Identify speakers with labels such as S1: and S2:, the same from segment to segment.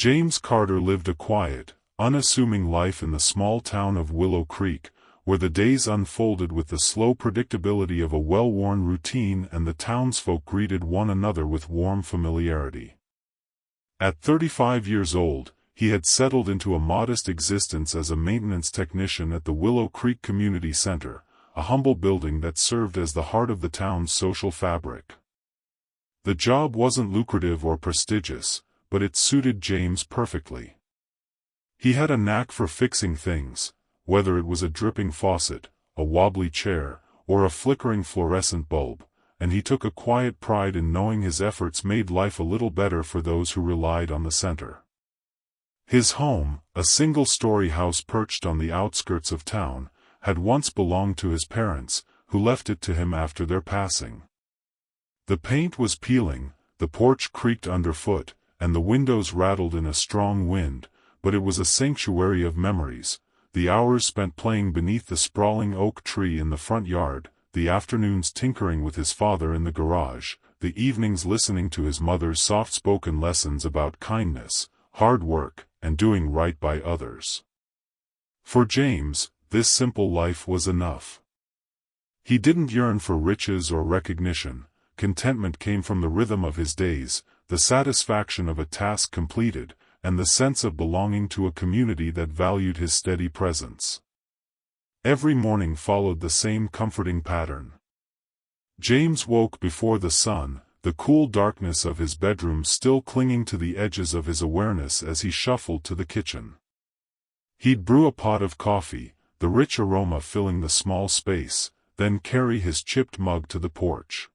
S1: James Carter lived a quiet, unassuming life in the small town of Willow Creek, where the days unfolded with the slow predictability of a well-worn routine and the townsfolk greeted one another with warm familiarity. At 35 years old, he had settled into a modest existence as a maintenance technician at the Willow Creek Community Center, a humble building that served as the heart of the town's social fabric. The job wasn't lucrative or prestigious, but it suited James perfectly. He had a knack for fixing things, whether it was a dripping faucet, a wobbly chair, or a flickering fluorescent bulb, and he took a quiet pride in knowing his efforts made life a little better for those who relied on the center. His home, a single-story house perched on the outskirts of town, had once belonged to his parents, who left it to him after their passing. The paint was peeling, the porch creaked underfoot, and the windows rattled in a strong wind, but it was a sanctuary of memories, the hours spent playing beneath the sprawling oak tree in the front yard, the afternoons tinkering with his father in the garage, the evenings listening to his mother's soft-spoken lessons about kindness, hard work, and doing right by others. For James, this simple life was enough. He didn't yearn for riches or recognition. Contentment came from the rhythm of his days, the satisfaction of a task completed, and the sense of belonging to a community that valued his steady presence. Every morning followed the same comforting pattern. James woke before the sun, the cool darkness of his bedroom still clinging to the edges of his awareness as he shuffled to the kitchen. He'd brew a pot of coffee, the rich aroma filling the small space, then carry his chipped mug to the porch.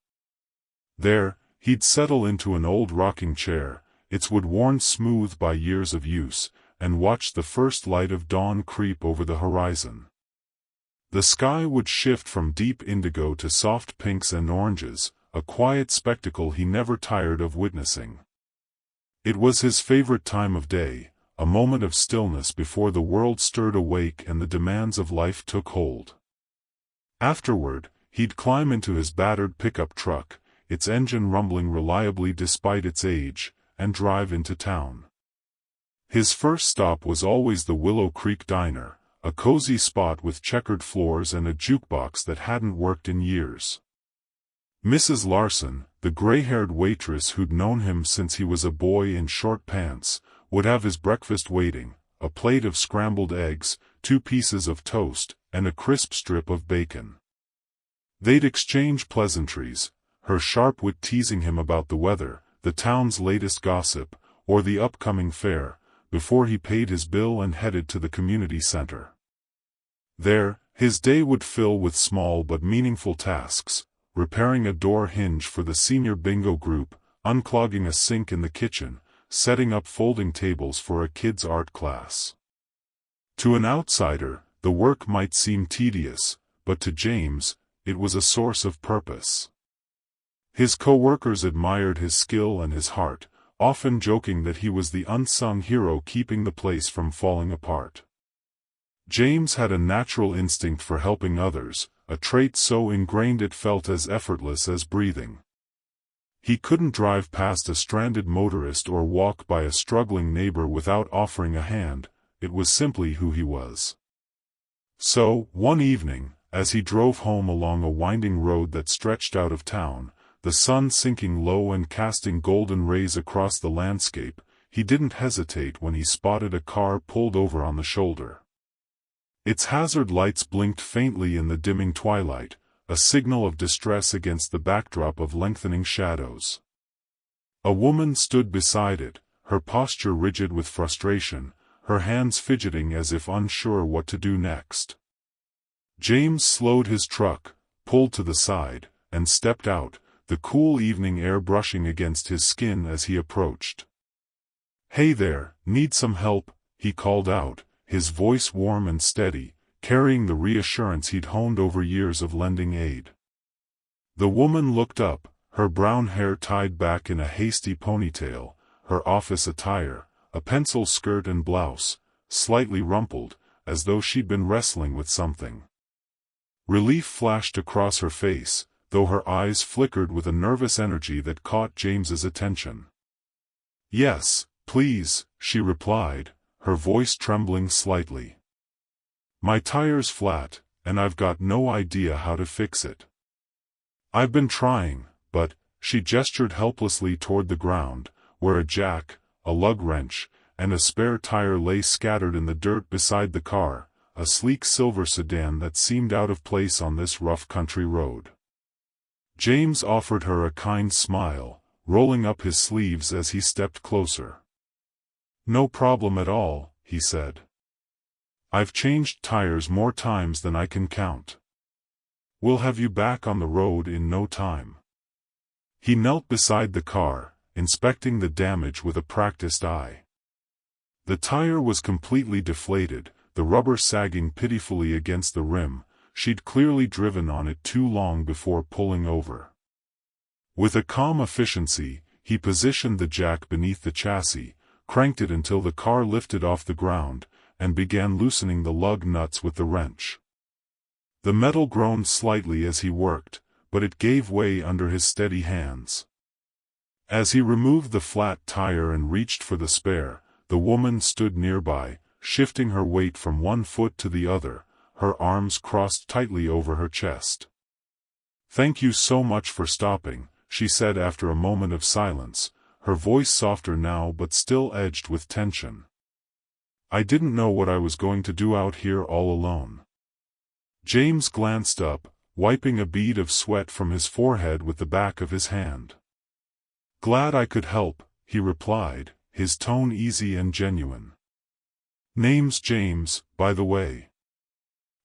S1: There, he'd settle into an old rocking chair, its wood worn smooth by years of use, and watch the first light of dawn creep over the horizon. The sky would shift from deep indigo to soft pinks and oranges, a quiet spectacle he never tired of witnessing. It was his favorite time of day, a moment of stillness before the world stirred awake and the demands of life took hold. Afterward, he'd climb into his battered pickup truck, its engine rumbling reliably despite its age, and drive into town. His first stop was always the Willow Creek Diner, a cozy spot with checkered floors and a jukebox that hadn't worked in years. Mrs. Larson, the gray-haired waitress who'd known him since he was a boy in short pants, would have his breakfast waiting, a plate of scrambled eggs, 2 pieces of toast, and a crisp strip of bacon. They'd exchange pleasantries, her sharp wit teasing him about the weather, the town's latest gossip, or the upcoming fair, before he paid his bill and headed to the community center. There, his day would fill with small but meaningful tasks, repairing a door hinge for the senior bingo group, unclogging a sink in the kitchen, setting up folding tables for a kids' art class. To an outsider, the work might seem tedious, but to James, it was a source of purpose. His co-workers admired his skill and his heart, often joking that he was the unsung hero keeping the place from falling apart. James had a natural instinct for helping others, a trait so ingrained it felt as effortless as breathing. He couldn't drive past a stranded motorist or walk by a struggling neighbor without offering a hand, it was simply who he was. So, one evening, as he drove home along a winding road that stretched out of town, the sun sinking low and casting golden rays across the landscape, he didn't hesitate when he spotted a car pulled over on the shoulder. Its hazard lights blinked faintly in the dimming twilight, a signal of distress against the backdrop of lengthening shadows. A woman stood beside it, her posture rigid with frustration, her hands fidgeting as if unsure what to do next. James slowed his truck, pulled to the side, and stepped out, the cool evening air brushing against his skin as he approached. "Hey there, need some help?" he called out, his voice warm and steady, carrying the reassurance he'd honed over years of lending aid. The woman looked up, her brown hair tied back in a hasty ponytail, her office attire, a pencil skirt and blouse, slightly rumpled, as though she'd been wrestling with something. Relief flashed across her face, though her eyes flickered with a nervous energy that caught James's attention. "Yes, Please, she replied, her voice trembling slightly. My tire's flat, and I've got no idea how to fix it. I've been trying, but, she gestured helplessly toward the ground, where a jack, a lug wrench, and a spare tire lay scattered in the dirt beside the car, a sleek silver sedan that seemed out of place on this rough country road. James offered her a kind smile, rolling up his sleeves as he stepped closer. No problem at all, he said. I've changed tires more times than I can count. We'll have you back on the road in no time. He knelt beside the car, inspecting the damage with a practiced eye. The tire was completely deflated, the rubber sagging pitifully against the rim. She'd clearly driven on it too long before pulling over. With a calm efficiency, he positioned the jack beneath the chassis, cranked it until the car lifted off the ground, and began loosening the lug nuts with the wrench. The metal groaned slightly as he worked, but it gave way under his steady hands. As he removed the flat tire and reached for the spare, the woman stood nearby, shifting her weight from one foot to the other, her arms crossed tightly over her chest. Thank you so much for stopping, she said after a moment of silence, her voice softer now but still edged with tension. I didn't know what I was going to do out here all alone. James glanced up, wiping a bead of sweat from his forehead with the back of his hand. Glad I could help, he replied, his tone easy and genuine. Name's James, by the way.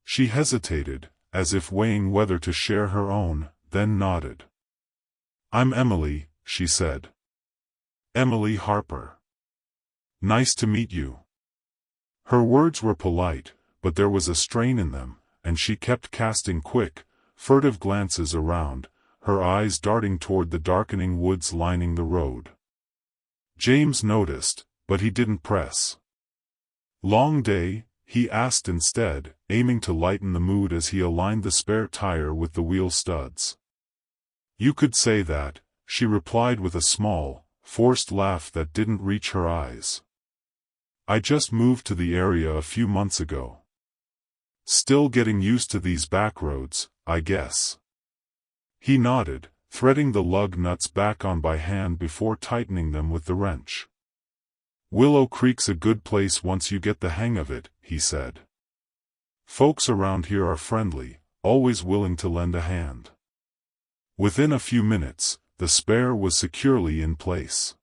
S1: She hesitated, as if weighing whether to share her own, then nodded. I'm Emily, she said. Emily Harper. Nice to meet you. Her words were polite, but there was a strain in them, and she kept casting quick, furtive glances around, her eyes darting toward the darkening woods lining the road. James noticed, but he didn't press. Long day? He asked instead, aiming to lighten the mood as he aligned the spare tire with the wheel studs. You could say that, she replied with a small, forced laugh that didn't reach her eyes. I just moved to the area a few months ago. Still getting used to these back roads, I guess. He nodded, threading the lug nuts back on by hand before tightening them with the wrench. Willow Creek's a good place once you get the hang of it, he said. Folks around here are friendly, always willing to lend a hand. Within a few minutes, the spare was securely in place.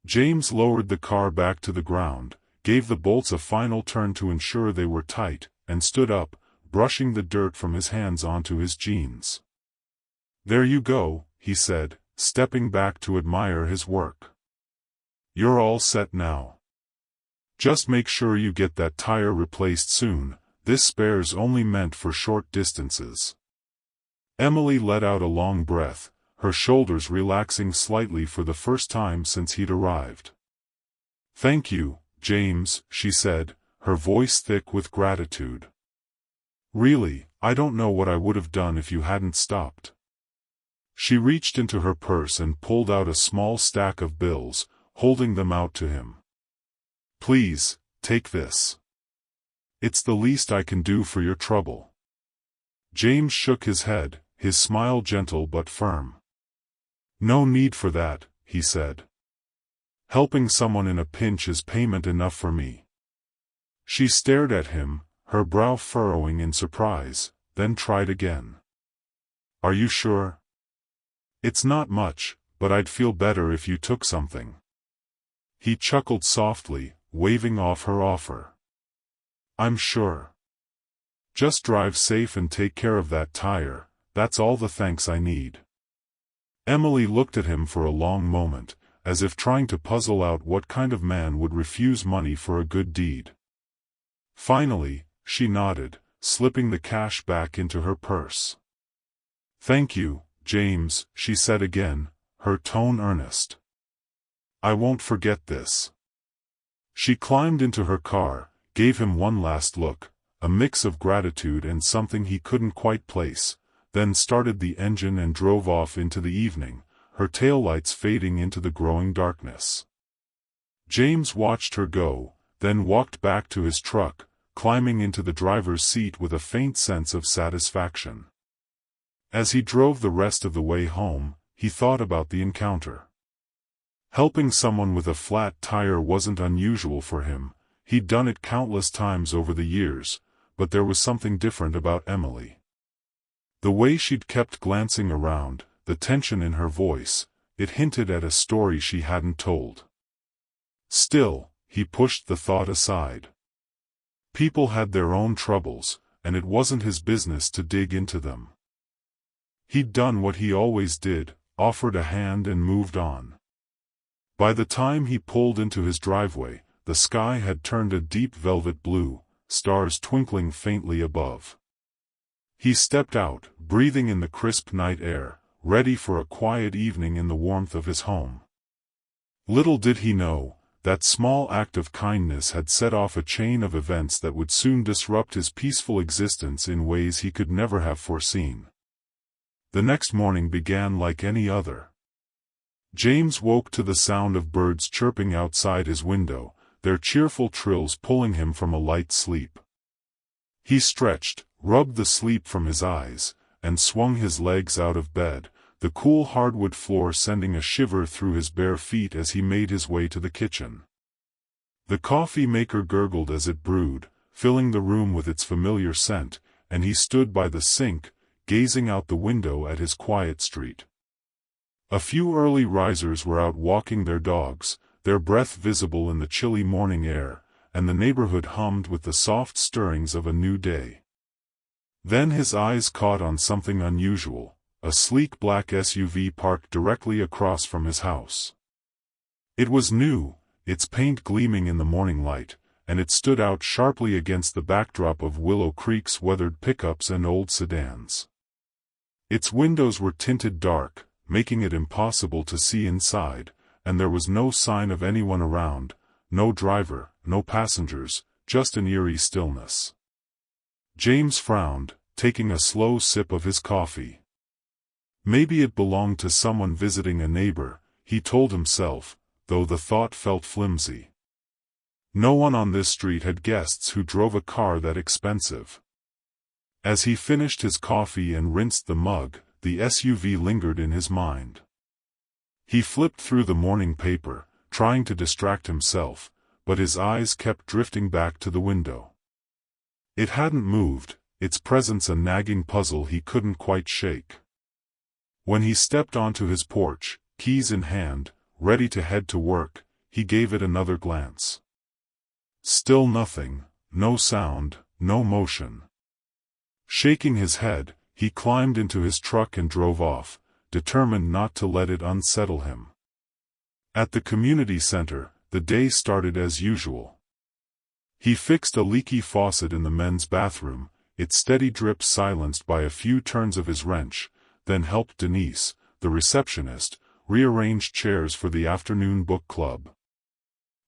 S1: James lowered the car back to the ground, gave the bolts a final turn to ensure they were tight, and stood up, brushing the dirt from his hands onto his jeans. There you go, he said, stepping back to admire his work. You're all set now. Just make sure you get that tire replaced soon, this spare's only meant for short distances. Emily let out a long breath, her shoulders relaxing slightly for the first time since he'd arrived. Thank you, James, she said, her voice thick with gratitude. Really, I don't know what I would have done if you hadn't stopped. She reached into her purse and pulled out a small stack of bills, holding them out to him. Please, take this. It's the least I can do for your trouble. James shook his head, his smile gentle but firm. No need for that, he said. Helping someone in a pinch is payment enough for me. She stared at him, her brow furrowing in surprise, then tried again. Are you sure? It's not much, but I'd feel better if you took something. He chuckled softly, waving off her offer. I'm sure. Just drive safe and take care of that tire, that's all the thanks I need. Emily looked at him for a long moment, as if trying to puzzle out what kind of man would refuse money for a good deed. Finally, she nodded, slipping the cash back into her purse. Thank you, James, she said again, her tone earnest. I won't forget this. She climbed into her car, gave him one last look, a mix of gratitude and something he couldn't quite place, then started the engine and drove off into the evening, her taillights fading into the growing darkness. James watched her go, then walked back to his truck, climbing into the driver's seat with a faint sense of satisfaction. As he drove the rest of the way home, he thought about the encounter. Helping someone with a flat tire wasn't unusual for him, he'd done it countless times over the years, but there was something different about Emily. The way she'd kept glancing around, the tension in her voice, it hinted at a story she hadn't told. Still, he pushed the thought aside. People had their own troubles, and it wasn't his business to dig into them. He'd done what he always did, offered a hand and moved on. By the time he pulled into his driveway, the sky had turned a deep velvet blue, stars twinkling faintly above. He stepped out, breathing in the crisp night air, ready for a quiet evening in the warmth of his home. Little did he know, that small act of kindness had set off a chain of events that would soon disrupt his peaceful existence in ways he could never have foreseen. The next morning began like any other. James woke to the sound of birds chirping outside his window, their cheerful trills pulling him from a light sleep. He stretched, rubbed the sleep from his eyes, and swung his legs out of bed, the cool hardwood floor sending a shiver through his bare feet as he made his way to the kitchen. The coffee maker gurgled as it brewed, filling the room with its familiar scent, and he stood by the sink, gazing out the window at his quiet street. A few early risers were out walking their dogs, their breath visible in the chilly morning air, and the neighborhood hummed with the soft stirrings of a new day. Then his eyes caught on something unusual, a sleek black SUV parked directly across from his house. It was new, its paint gleaming in the morning light, and it stood out sharply against the backdrop of Willow Creek's weathered pickups and old sedans. Its windows were tinted dark, making it impossible to see inside, and there was no sign of anyone around, no driver, no passengers, just an eerie stillness. James frowned, taking a slow sip of his coffee. Maybe it belonged to someone visiting a neighbor, he told himself, though the thought felt flimsy. No one on this street had guests who drove a car that expensive. As he finished his coffee and rinsed the mug, the SUV lingered in his mind. He flipped through the morning paper, trying to distract himself, but his eyes kept drifting back to the window. It hadn't moved, its presence a nagging puzzle he couldn't quite shake. When he stepped onto his porch, keys in hand, ready to head to work, he gave it another glance. Still nothing, no sound, no motion. Shaking his head, he climbed into his truck and drove off, determined not to let it unsettle him. At the community center, the day started as usual. He fixed a leaky faucet in the men's bathroom, its steady drip silenced by a few turns of his wrench, then helped Denise, the receptionist, rearrange chairs for the afternoon book club.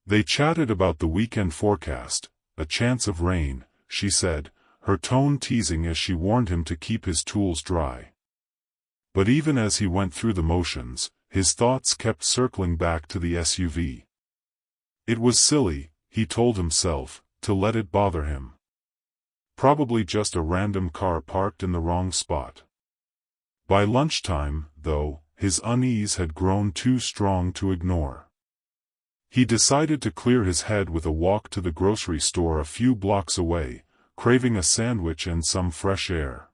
S1: They chatted about the weekend forecast, a chance of rain, she said, her tone teasing as she warned him to keep his tools dry. But even as he went through the motions, his thoughts kept circling back to the SUV. It was silly, he told himself, to let it bother him. Probably just a random car parked in the wrong spot. By lunchtime, though, his unease had grown too strong to ignore. He decided to clear his head with a walk to the grocery store a few blocks away, craving a sandwich and some fresh air.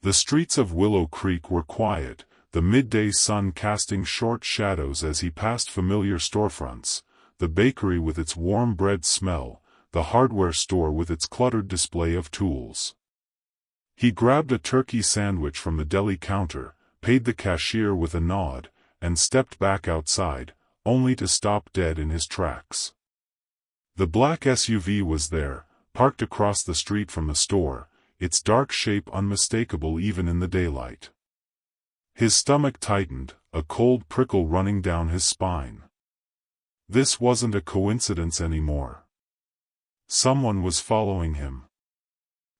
S1: The streets of Willow Creek were quiet, the midday sun casting short shadows as he passed familiar storefronts, the bakery with its warm bread smell, the hardware store with its cluttered display of tools. He grabbed a turkey sandwich from the deli counter, paid the cashier with a nod, and stepped back outside, only to stop dead in his tracks. The black SUV was there, parked across the street from the store, its dark shape unmistakable even in the daylight. His stomach tightened, a cold prickle running down his spine. This wasn't a coincidence anymore. Someone was following him.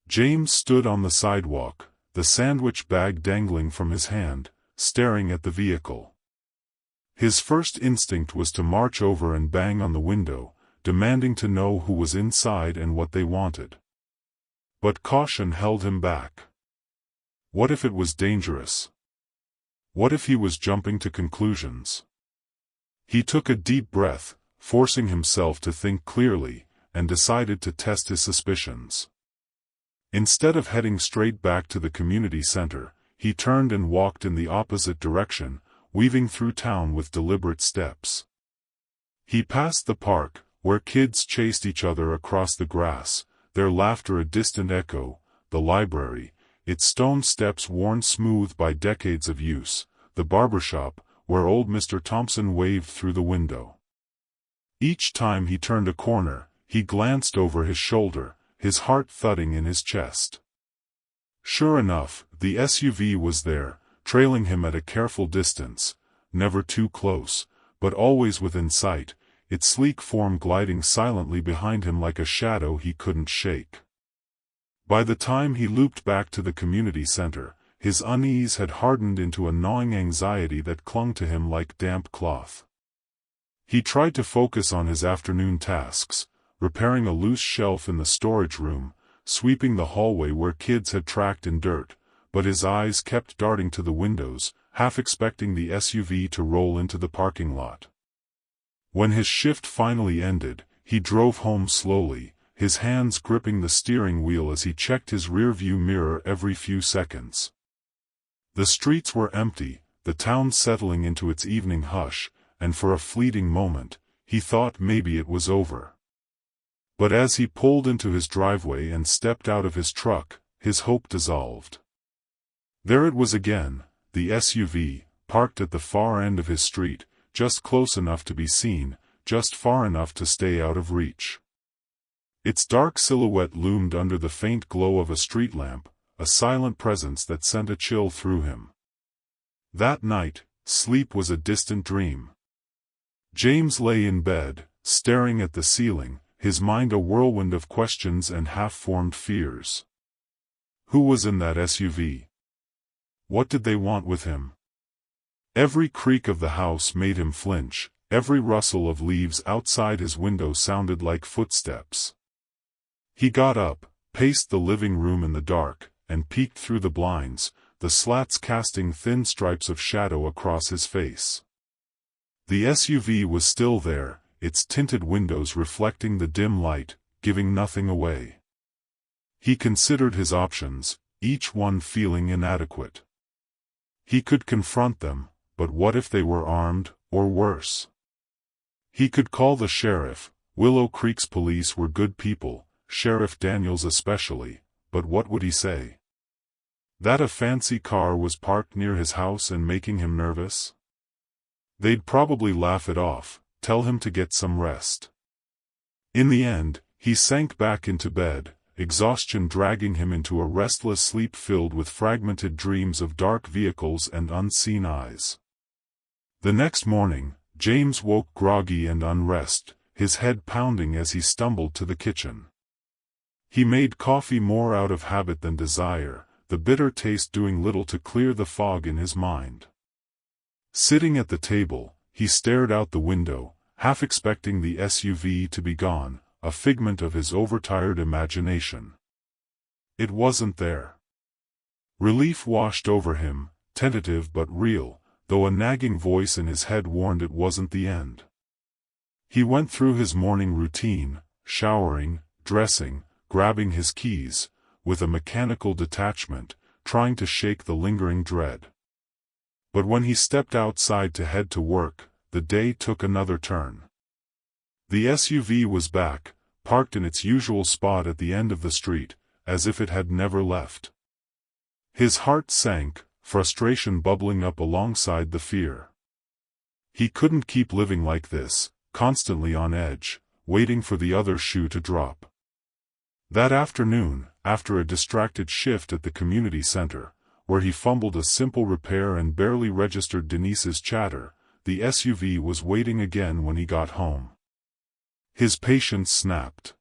S1: James stood on the sidewalk, the sandwich bag dangling from his hand, staring at the vehicle. His first instinct was to march over and bang on the window, demanding to know who was inside and what they wanted. But caution held him back. What if it was dangerous? What if he was jumping to conclusions? He took a deep breath, forcing himself to think clearly, and decided to test his suspicions. Instead of heading straight back to the community center, he turned and walked in the opposite direction, weaving through town with deliberate steps. He passed the park, where kids chased each other across the grass, their laughter a distant echo, the library, its stone steps worn smooth by decades of use, the barbershop, where old Mr. Thompson waved through the window. Each time he turned a corner, he glanced over his shoulder, his heart thudding in his chest. Sure enough, the SUV was there, trailing him at a careful distance, never too close, but always within sight, its sleek form gliding silently behind him like a shadow he couldn't shake. By the time he looped back to the community center, his unease had hardened into a gnawing anxiety that clung to him like damp cloth. He tried to focus on his afternoon tasks, repairing a loose shelf in the storage room, sweeping the hallway where kids had tracked in dirt, but his eyes kept darting to the windows, half expecting the SUV to roll into the parking lot. When his shift finally ended, he drove home slowly, his hands gripping the steering wheel as he checked his rearview mirror every few seconds. The streets were empty, the town settling into its evening hush, and for a fleeting moment, he thought maybe it was over. But as he pulled into his driveway and stepped out of his truck, his hope dissolved. There it was again, the SUV, parked at the far end of his street, just close enough to be seen, just far enough to stay out of reach. Its dark silhouette loomed under the faint glow of a street lamp, a silent presence that sent a chill through him. That night, sleep was a distant dream. James lay in bed, staring at the ceiling, his mind a whirlwind of questions and half-formed fears. Who was in that SUV? What did they want with him? Every creak of the house made him flinch, every rustle of leaves outside his window sounded like footsteps. He got up, paced the living room in the dark, and peeked through the blinds, the slats casting thin stripes of shadow across his face. The SUV was still there, its tinted windows reflecting the dim light, giving nothing away. He considered his options, each one feeling inadequate. He could confront them, but what if they were armed, or worse? He could call the sheriff. Willow Creek's police were good people, Sheriff Daniels especially, but what would he say? That a fancy car was parked near his house and making him nervous? They'd probably laugh it off, tell him to get some rest. In the end, he sank back into bed, exhaustion dragging him into a restless sleep filled with fragmented dreams of dark vehicles and unseen eyes. The next morning, James woke groggy and unrest, his head pounding as he stumbled to the kitchen. He made coffee more out of habit than desire, the bitter taste doing little to clear the fog in his mind. Sitting at the table, he stared out the window, half expecting the SUV to be gone, a figment of his overtired imagination. It wasn't there. Relief washed over him, tentative but real, though a nagging voice in his head warned it wasn't the end. He went through his morning routine, showering, dressing, grabbing his keys, with a mechanical detachment, trying to shake the lingering dread. But when he stepped outside to head to work, the day took another turn. The SUV was back, parked in its usual spot at the end of the street, as if it had never left. His heart sank, frustration bubbling up alongside the fear. He couldn't keep living like this, constantly on edge, waiting for the other shoe to drop. That afternoon, after a distracted shift at the community center, where he fumbled a simple repair and barely registered Denise's chatter, the SUV was waiting again when he got home. His patience snapped.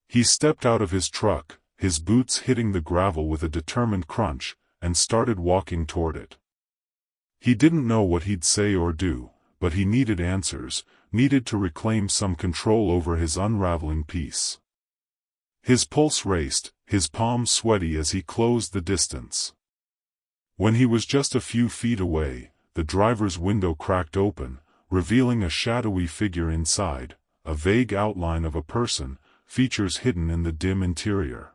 S1: He stepped out of his truck, his boots hitting the gravel with a determined crunch, and started walking toward it. He didn't know what he'd say or do, but he needed answers, needed to reclaim some control over his unraveling peace. His pulse raced, his palms sweaty as he closed the distance. When he was just a few feet away, the driver's window cracked open, revealing a shadowy figure inside, a vague outline of a person, features hidden in the dim interior.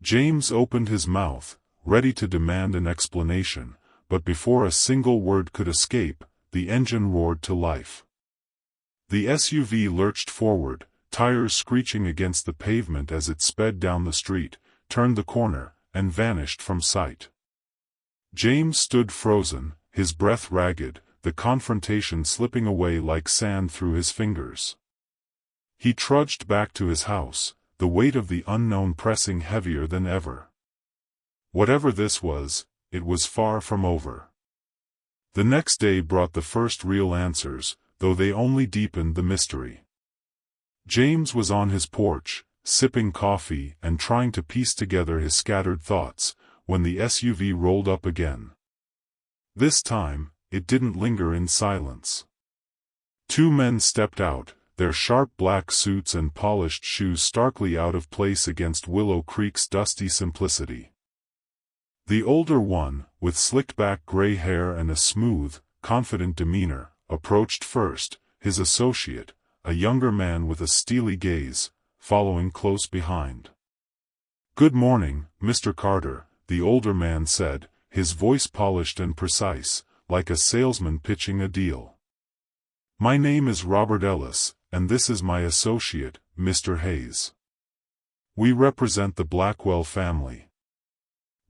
S1: James opened his mouth, ready to demand an explanation, but before a single word could escape, the engine roared to life. The SUV lurched forward, tires screeching against the pavement as it sped down the street, turned the corner, and vanished from sight. James stood frozen, his breath ragged, the confrontation slipping away like sand through his fingers. He trudged back to his house, the weight of the unknown pressing heavier than ever. Whatever this was, it was far from over. The next day brought the first real answers, though they only deepened the mystery. James was on his porch, sipping coffee and trying to piece together his scattered thoughts, when the SUV rolled up again. This time, it didn't linger in silence. Two men stepped out, their sharp black suits and polished shoes starkly out of place against Willow Creek's dusty simplicity. The older one, with slicked-back gray hair and a smooth, confident demeanor, approached first, his associate, a younger man with a steely gaze, following close behind. "Good morning, Mr. Carter," the older man said, his voice polished and precise, like a salesman pitching a deal. "My name is Robert Ellis, and this is my associate, Mr. Hayes. We represent the Blackwell family."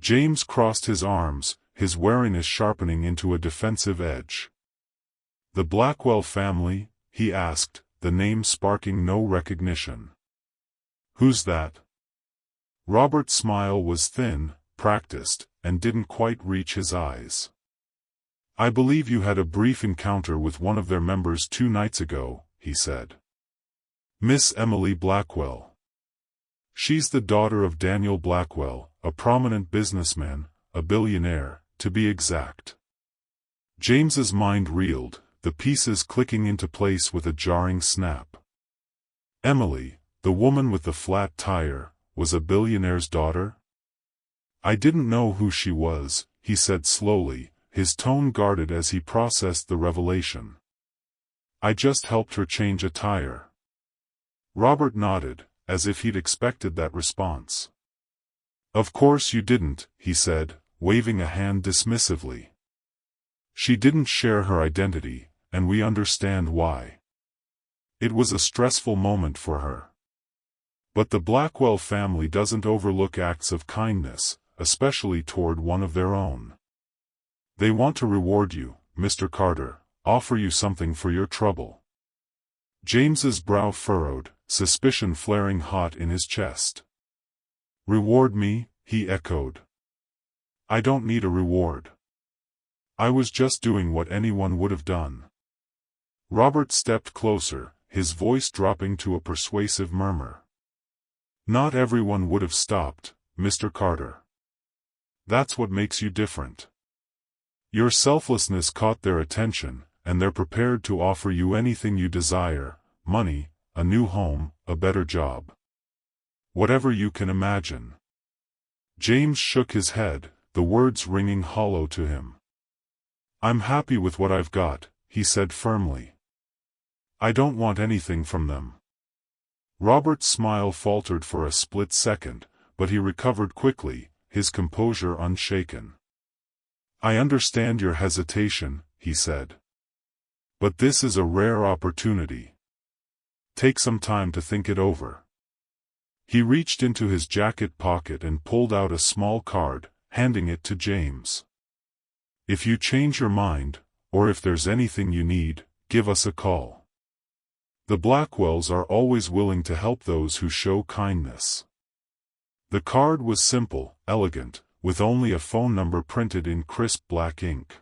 S1: James crossed his arms, his wariness sharpening into a defensive edge. "The Blackwell family?" he asked, the name sparking no recognition. "Who's that?" Robert's smile was thin, practiced, and didn't quite reach his eyes. "I believe you had a brief encounter with one of their members 2 nights ago," he said. "Miss Emily Blackwell. She's the daughter of Daniel Blackwell, a prominent businessman, a billionaire, to be exact." James's mind reeled, the pieces clicking into place with a jarring snap. Emily, the woman with the flat tire, was a billionaire's daughter? "I didn't know who she was," he said slowly, his tone guarded as he processed the revelation. "I just helped her change a tire." Robert nodded, as if he'd expected that response. "Of course you didn't," he said, waving a hand dismissively. "She didn't share her identity, and we understand why. It was a stressful moment for her. But the Blackwell family doesn't overlook acts of kindness, especially toward one of their own. They want to reward you, Mr. Carter, offer you something for your trouble." James's brow furrowed, suspicion flaring hot in his chest. "Reward me?" he echoed. "I don't need a reward. I was just doing what anyone would have done." Robert stepped closer, his voice dropping to a persuasive murmur. "Not everyone would have stopped, Mr. Carter. That's what makes you different. Your selflessness caught their attention, and they're prepared to offer you anything you desire: money, a new home, a better job. Whatever you can imagine." James shook his head, the words ringing hollow to him. "I'm happy with what I've got," he said firmly. "I don't want anything from them." Robert's smile faltered for a split second, but he recovered quickly, his composure unshaken. "I understand your hesitation," he said. "But this is a rare opportunity. Take some time to think it over." He reached into his jacket pocket and pulled out a small card, handing it to James. "If you change your mind, or if there's anything you need, give us a call. The Blackwells are always willing to help those who show kindness." The card was simple, elegant, with only a phone number printed in crisp black ink.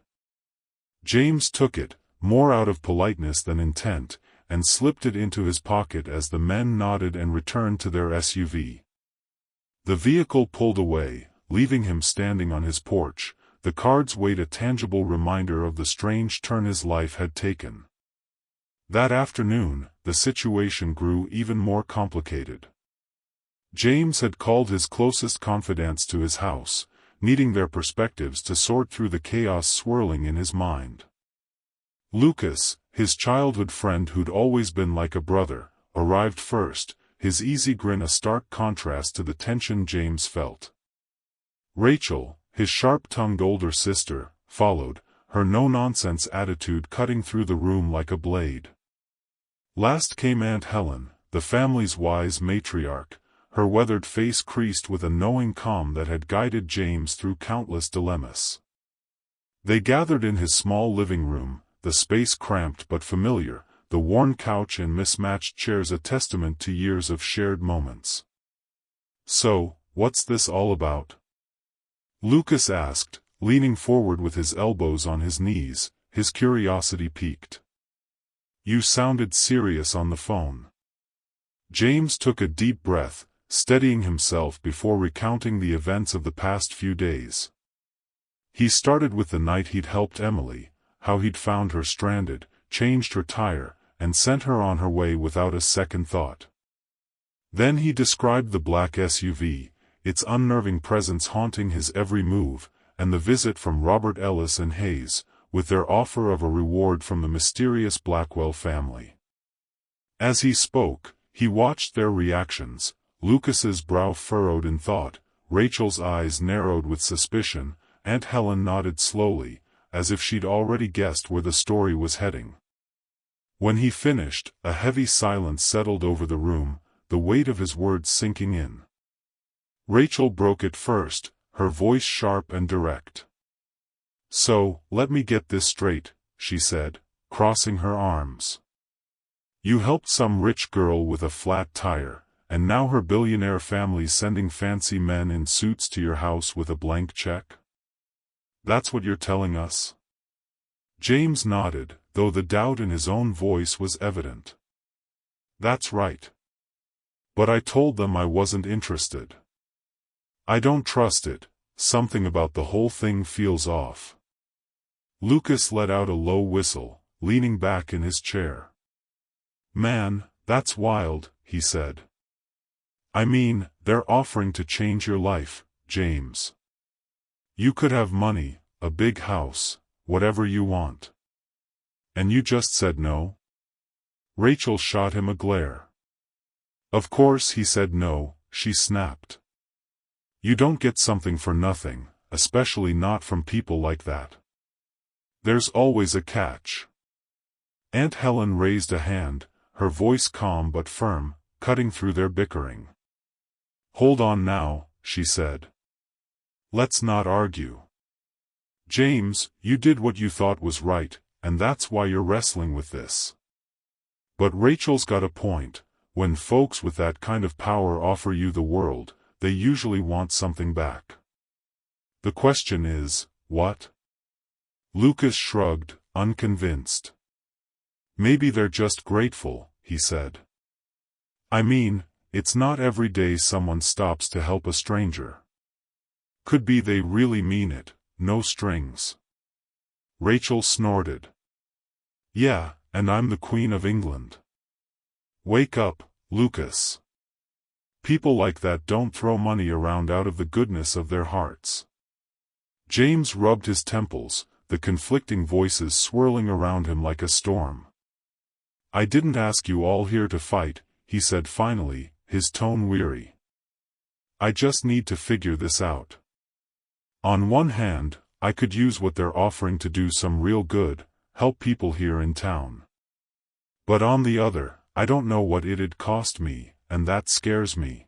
S1: James took it, more out of politeness than intent, and slipped it into his pocket as the men nodded and returned to their SUV. The vehicle pulled away, leaving him standing on his porch, the cards weighed a tangible reminder of the strange turn his life had taken. That afternoon, the situation grew even more complicated. James had called his closest confidants to his house, needing their perspectives to sort through the chaos swirling in his mind. Lucas, his childhood friend who'd always been like a brother, arrived first, his easy grin a stark contrast to the tension James felt. Rachel, his sharp-tongued older sister, followed, her no-nonsense attitude cutting through the room like a blade. Last came Aunt Helen, the family's wise matriarch, her weathered face creased with a knowing calm that had guided James through countless dilemmas. They gathered in his small living room, the space cramped but familiar, the worn couch and mismatched chairs a testament to years of shared moments. "So, what's this all about?" Lucas asked, leaning forward with his elbows on his knees, his curiosity piqued. "You sounded serious on the phone." James took a deep breath, steadying himself before recounting the events of the past few days. He started with the night he'd helped Emily, how he'd found her stranded, changed her tire, and sent her on her way without a second thought. Then he described the black SUV, its unnerving presence haunting his every move, and the visit from Robert Ellis and Hayes, with their offer of a reward from the mysterious Blackwell family. As he spoke, he watched their reactions, Lucas's brow furrowed in thought, Rachel's eyes narrowed with suspicion, Aunt Helen nodded slowly, as if she'd already guessed where the story was heading. When he finished, a heavy silence settled over the room, the weight of his words sinking in. Rachel broke it first, her voice sharp and direct. "So, let me get this straight," she said, crossing her arms. "You helped some rich girl with a flat tire, and now her billionaire family's sending fancy men in suits to your house with a blank check? That's what you're telling us?" James nodded, though the doubt in his own voice was evident. "That's right. But I told them I wasn't interested. I don't trust it, something about the whole thing feels off." Lucas let out a low whistle, leaning back in his chair. "Man, that's wild," he said. "I mean, they're offering to change your life, James. You could have money, a big house, whatever you want. And you just said no?" Rachel shot him a glare. "Of course he said no," she snapped. "You don't get something for nothing, especially not from people like that. There's always a catch." Aunt Helen raised a hand, her voice calm but firm, cutting through their bickering. "Hold on now," she said. "Let's not argue. James, you did what you thought was right, and that's why you're wrestling with this. But Rachel's got a point. When folks with that kind of power offer you the world, they usually want something back. The question is, what?" Lucas shrugged, unconvinced. "Maybe they're just grateful," he said. "I mean, it's not every day someone stops to help a stranger. Could be they really mean it, no strings." Rachel snorted. "Yeah, and I'm the Queen of England. Wake up, Lucas. People like that don't throw money around out of the goodness of their hearts." James rubbed his temples, the conflicting voices swirling around him like a storm. "I didn't ask you all here to fight," he said finally, his tone weary. "I just need to figure this out. On one hand, I could use what they're offering to do some real good, help people here in town. But on the other, I don't know what it'd cost me, and that scares me."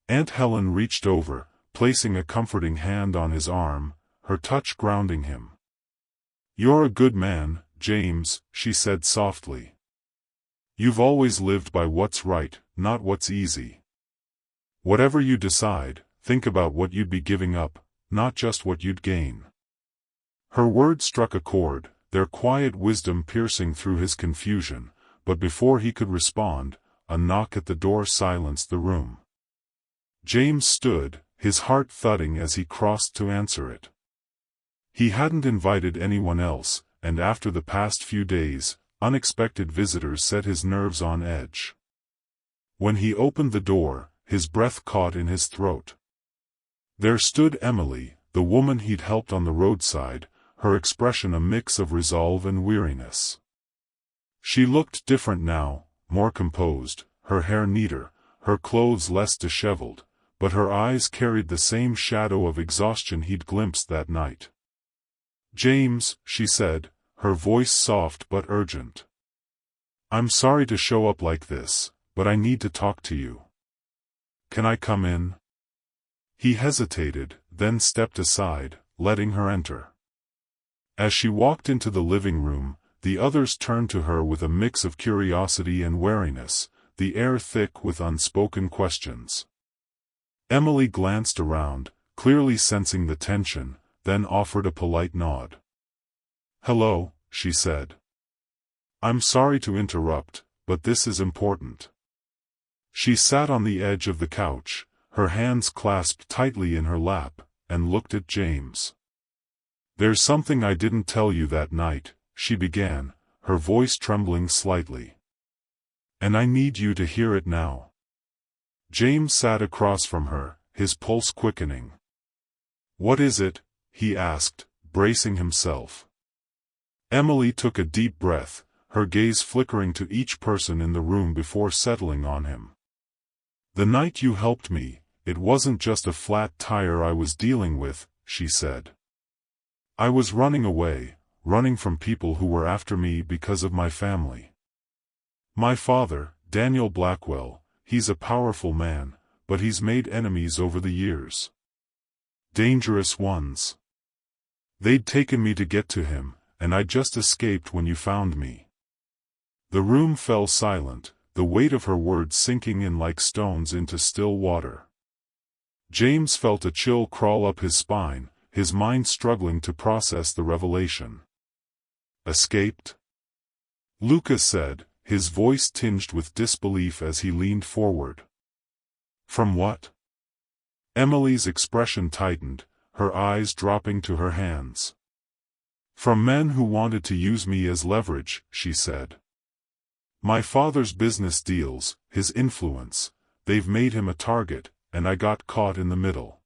S1: Aunt Helen reached over, placing a comforting hand on his arm, her touch grounding him. "You're a good man, James," she said softly. "You've always lived by what's right, not what's easy. Whatever you decide, think about what you'd be giving up, not just what you'd gain." Her words struck a chord, their quiet wisdom piercing through his confusion, but before he could respond, a knock at the door silenced the room. James stood, his heart thudding as he crossed to answer it. He hadn't invited anyone else, and after the past few days, unexpected visitors set his nerves on edge. When he opened the door, his breath caught in his throat. There stood Emily, the woman he'd helped on the roadside, her expression a mix of resolve and weariness. She looked different now, more composed, her hair neater, her clothes less disheveled, but her eyes carried the same shadow of exhaustion he'd glimpsed that night. "James," she said, her voice soft but urgent. "I'm sorry to show up like this, but I need to talk to you. Can I come in?" He hesitated, then stepped aside, letting her enter. As she walked into the living room, the others turned to her with a mix of curiosity and wariness, the air thick with unspoken questions. Emily glanced around, clearly sensing the tension, then offered a polite nod. "Hello," she said. "I'm sorry to interrupt, but this is important." She sat on the edge of the couch, her hands clasped tightly in her lap, and looked at James. "There's something I didn't tell you that night," she began, her voice trembling slightly. "And I need you to hear it now." James sat across from her, his pulse quickening. "What is it?" he asked, bracing himself. Emily took a deep breath, her gaze flickering to each person in the room before settling on him. "The night you helped me, it wasn't just a flat tire I was dealing with," she said. "I was running away, running from people who were after me because of my family. My father, Daniel Blackwell, he's a powerful man, but he's made enemies over the years. Dangerous ones. They'd taken me to get to him, and I just escaped when you found me." The room fell silent, the weight of her words sinking in like stones into still water. James felt a chill crawl up his spine, his mind struggling to process the revelation. "Escaped?" Lucas said, his voice tinged with disbelief as he leaned forward. "From what?" Emily's expression tightened, her eyes dropping to her hands. "From men who wanted to use me as leverage," she said. "My father's business deals, his influence, they've made him a target, and I got caught in the middle.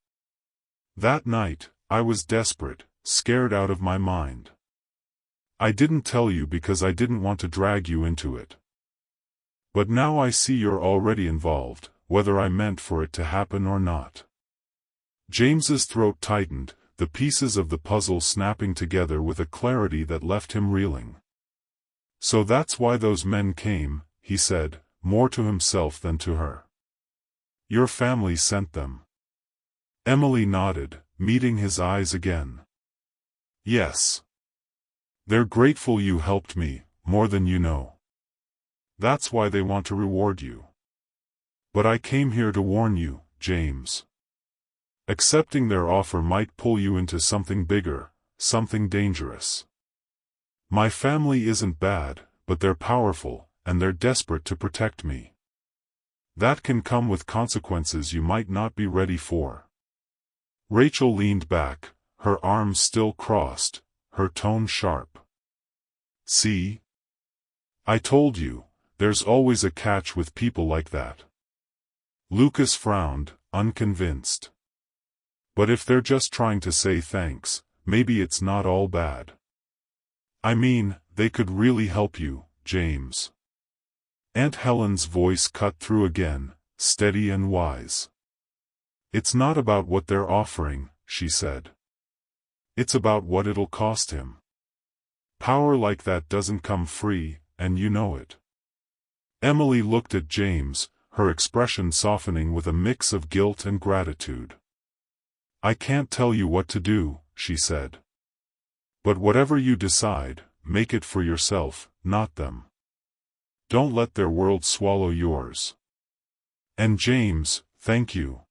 S1: That night, I was desperate, scared out of my mind. I didn't tell you because I didn't want to drag you into it. But now I see you're already involved, whether I meant for it to happen or not." James's throat tightened, the pieces of the puzzle snapping together with a clarity that left him reeling. "So that's why those men came," he said, more to himself than to her. "Your family sent them." Emily nodded, meeting his eyes again. "Yes. They're grateful you helped me, more than you know. That's why they want to reward you. But I came here to warn you, James. Accepting their offer might pull you into something bigger, something dangerous. My family isn't bad, but they're powerful, and they're desperate to protect me. That can come with consequences you might not be ready for." Rachel leaned back, her arms still crossed, her tone sharp. "See? I told you, there's always a catch with people like that." Lucas frowned, unconvinced. "But if they're just trying to say thanks, maybe it's not all bad. I mean, they could really help you, James." Aunt Helen's voice cut through again, steady and wise. "It's not about what they're offering," she said. "It's about what it'll cost him. Power like that doesn't come free, and you know it." Emily looked at James, her expression softening with a mix of guilt and gratitude. "I can't tell you what to do," she said. "But whatever you decide, make it for yourself, not them. Don't let their world swallow yours. And James, thank you.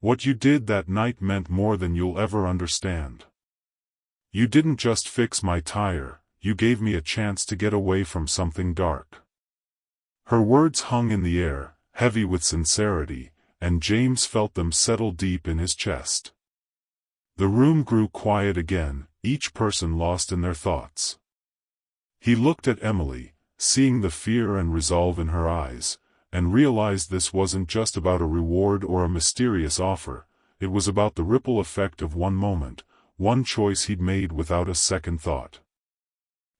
S1: What you did that night meant more than you'll ever understand. You didn't just fix my tire, you gave me a chance to get away from something dark." Her words hung in the air, heavy with sincerity, and James felt them settle deep in his chest. The room grew quiet again, each person lost in their thoughts. He looked at Emily, seeing the fear and resolve in her eyes, and realized this wasn't just about a reward or a mysterious offer, it was about the ripple effect of one moment, one choice he'd made without a second thought.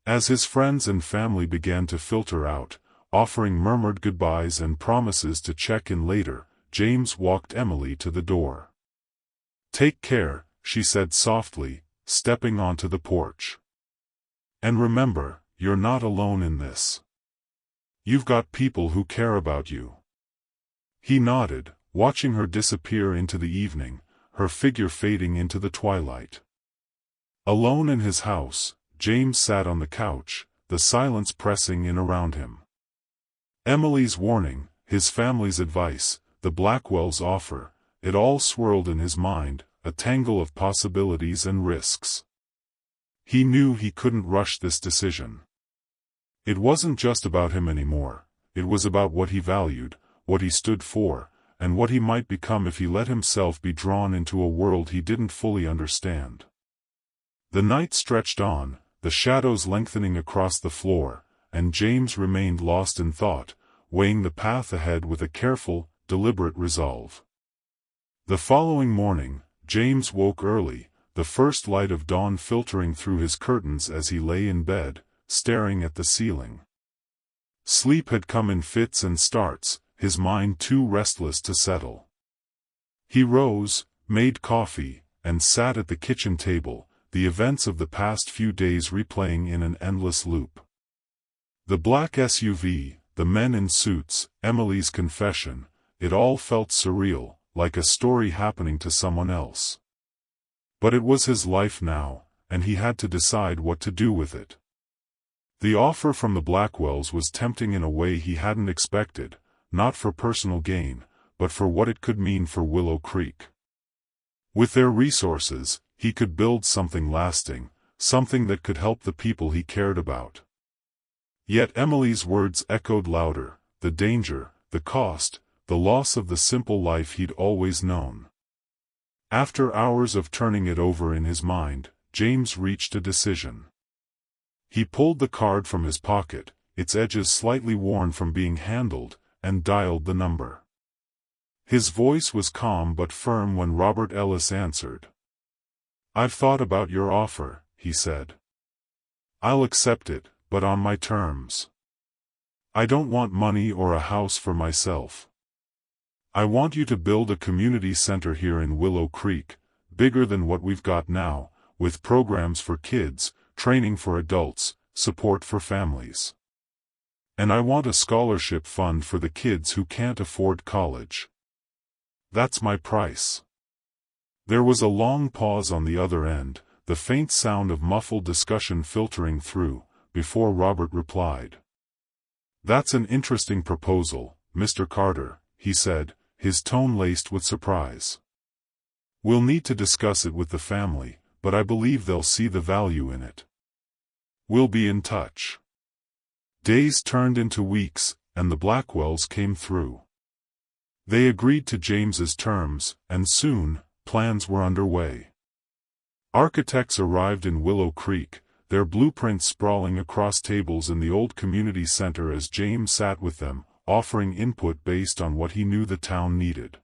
S1: As his friends and family began to filter out, offering murmured goodbyes and promises to check in later, James walked Emily to the door. "Take care," she said softly, stepping onto the porch. "And remember, you're not alone in this. You've got people who care about you." He nodded, watching her disappear into the evening, her figure fading into the twilight. Alone in his house, James sat on the couch, the silence pressing in around him. Emily's warning, his family's advice, the Blackwell's offer, it all swirled in his mind, a tangle of possibilities and risks. He knew he couldn't rush this decision. It wasn't just about him anymore, it was about what he valued, what he stood for, and what he might become if he let himself be drawn into a world he didn't fully understand. The night stretched on, the shadows lengthening across the floor, and James remained lost in thought, weighing the path ahead with a careful, deliberate resolve. The following morning, James woke early, the first light of dawn filtering through his curtains as he lay in bed, staring at the ceiling. Sleep had come in fits and starts, his mind too restless to settle. He rose, made coffee, and sat at the kitchen table, the events of the past few days replaying in an endless loop. The black SUV, the men in suits, Emily's confession, it all felt surreal, like a story happening to someone else. But it was his life now, and he had to decide what to do with it. The offer from the Blackwells was tempting in a way he hadn't expected, not for personal gain, but for what it could mean for Willow Creek. With their resources, he could build something lasting, something that could help the people he cared about. Yet Emily's words echoed louder, the danger, the cost, the loss of the simple life he'd always known. After hours of turning it over in his mind, James reached a decision. He pulled the card from his pocket, its edges slightly worn from being handled, and dialed the number. His voice was calm but firm when Robert Ellis answered. "I've thought about your offer," he said. "I'll accept it, but on my terms. I don't want money or a house for myself. I want you to build a community center here in Willow Creek, bigger than what we've got now, with programs for kids, training for adults, support for families. And I want a scholarship fund for the kids who can't afford college. That's my price." There was a long pause on the other end, the faint sound of muffled discussion filtering through, before Robert replied. "That's an interesting proposal, Mr. Carter," he said, his tone laced with surprise. "We'll need to discuss it with the family, but I believe they'll see the value in it. We'll be in touch." Days turned into weeks, and the Blackwells came through. They agreed to James's terms, and soon, plans were underway. Architects arrived in Willow Creek, their blueprints sprawling across tables in the old community center as James sat with them, offering input based on what he knew the town needed.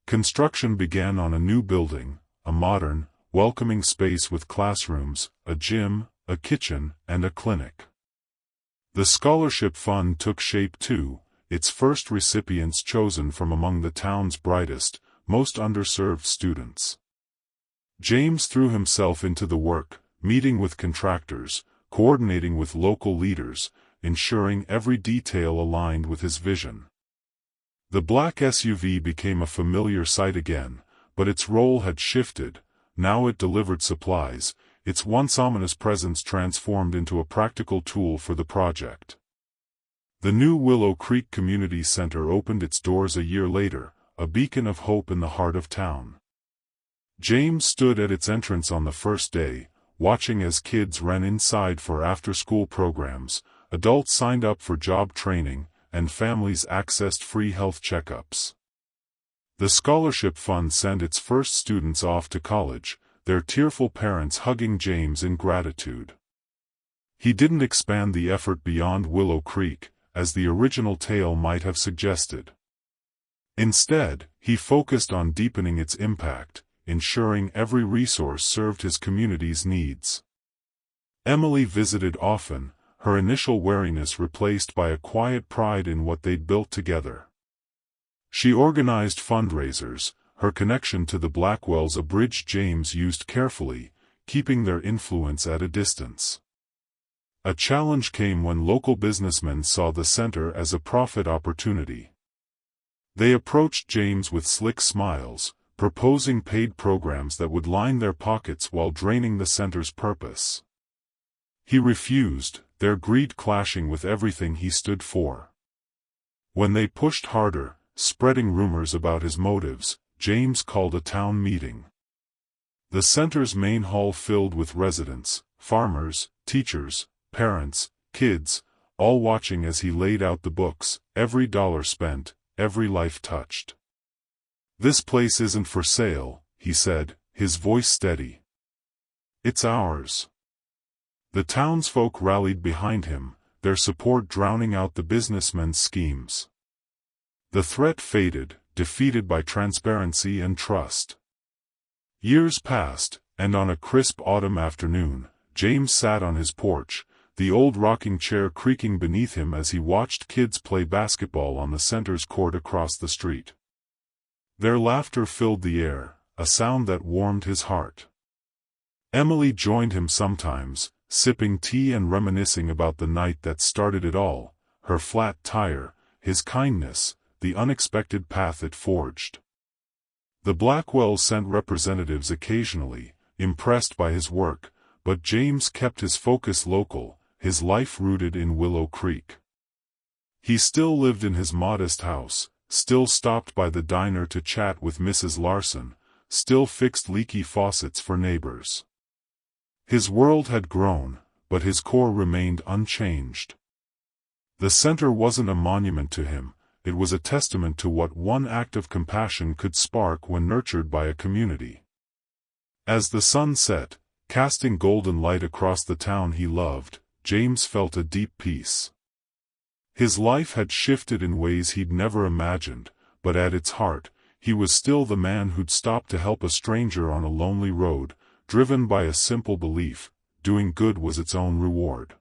S1: Construction began on a new building, a modern, welcoming space with classrooms, a gym, a kitchen, and a clinic. The scholarship fund took shape too, its first recipients chosen from among the town's brightest, most underserved students. James threw himself into the work, meeting with contractors, coordinating with local leaders, ensuring every detail aligned with his vision. The black SUV became a familiar sight again, but its role had shifted. Now it delivered supplies, its once ominous presence transformed into a practical tool for the project. The new Willow Creek Community Center opened its doors a year later, a beacon of hope in the heart of town. James stood at its entrance on the first day, watching as kids ran inside for after-school programs, adults signed up for job training, and families accessed free health checkups. The scholarship fund sent its first students off to college, their tearful parents hugging James in gratitude. He didn't expand the effort beyond Willow Creek, as the original tale might have suggested. Instead, he focused on deepening its impact, ensuring every resource served his community's needs. Emily visited often, her initial wariness replaced by a quiet pride in what they'd built together. She organized fundraisers, her connection to the Blackwells a bridge James used carefully, keeping their influence at a distance. A challenge came when local businessmen saw the center as a profit opportunity. They approached James with slick smiles, proposing paid programs that would line their pockets while draining the center's purpose. He refused, their greed clashing with everything he stood for. When they pushed harder, spreading rumors about his motives, James called a town meeting. The center's main hall filled with residents, farmers, teachers, parents, kids, all watching as he laid out the books, every dollar spent, every life touched. "This place isn't for sale," he said, his voice steady. "It's ours." The townsfolk rallied behind him, their support drowning out the businessmen's schemes. The threat faded, defeated by transparency and trust. Years passed, and on a crisp autumn afternoon, James sat on his porch, the old rocking chair creaking beneath him as he watched kids play basketball on the center's court across the street. Their laughter filled the air, a sound that warmed his heart. Emily joined him sometimes, sipping tea and reminiscing about the night that started it all, her flat tire, his kindness, the unexpected path it forged. The Blackwells sent representatives occasionally, impressed by his work, but James kept his focus local, his life rooted in Willow Creek. He still lived in his modest house, still stopped by the diner to chat with Mrs. Larson, still fixed leaky faucets for neighbors. His world had grown, but his core remained unchanged. The center wasn't a monument to him, it was a testament to what one act of compassion could spark when nurtured by a community. As the sun set, casting golden light across the town he loved, James felt a deep peace. His life had shifted in ways he'd never imagined, but at its heart, he was still the man who'd stopped to help a stranger on a lonely road, driven by a simple belief: doing good was its own reward.